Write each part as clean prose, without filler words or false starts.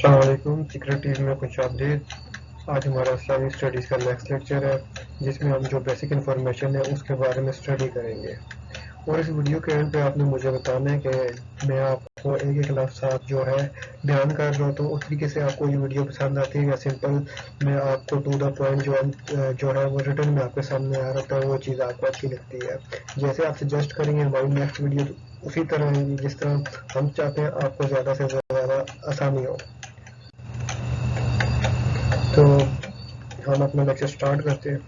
अस्सलाम वालेकुम। Secret TV में कुछ अपडेट। आज हमारा इस्लामिक स्टडीज़ का नेक्स्ट लेक्चर है, जिसमें हम जो बेसिक इन्फॉर्मेशन है उसके बारे में स्टडी करेंगे। और इस वीडियो के एंड पे आपने मुझे बताना है कि मैं आपको एक एक लफ्ज़ जो है बयान कर रहा हूँ, तो उस तरीके से आपको ये वीडियो पसंद आती है या सिंपल मैं आपको टू द पॉइंट जो है वो रिटर्न में आपके सामने आ रहा है, वो चीज़ आपको अच्छी लगती है। जैसे आप सजेस्ट करेंगे हमारी नेक्स्ट वीडियो उसी तरह रहेगी जिस तरह हम चाहते हैं आपको ज़्यादा से ज़्यादा आसानी हो। तो हम अपना लेक्चर स्टार्ट करते हैं।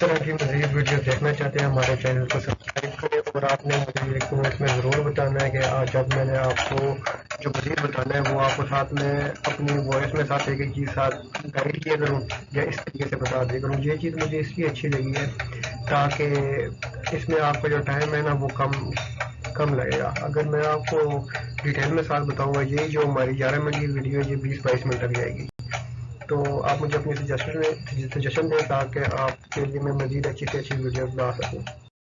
तरह की मज़ीद वीडियो देखना चाहते हैं हमारे चैनल को सब्सक्राइब करें और आपने मुझे ये कमेंट में ज़रूर बताना है कि आज जब मैंने आपको जो मज़ीद बताना है वो आपको साथ में अपनी वॉइस में साथ एक चीज़ साथ गाइड किया करूँ या इस तरीके से बता दिया करूँ। ये चीज़ मुझे इसलिए अच्छी लगी है ताकि इसमें आपका जो टाइम है ना वो कम लगेगा। अगर मैं आपको डिटेल में साथ बताऊंगा, यही जो हमारी 11 मिनट की वीडियो है ये 20-22 मिनट लग जाएगी। तो आप मुझे अपनी सजेशन दें ताकि आपके लिए मैं मज़ीद अच्छी से अच्छी वीडियो बना सकूँ।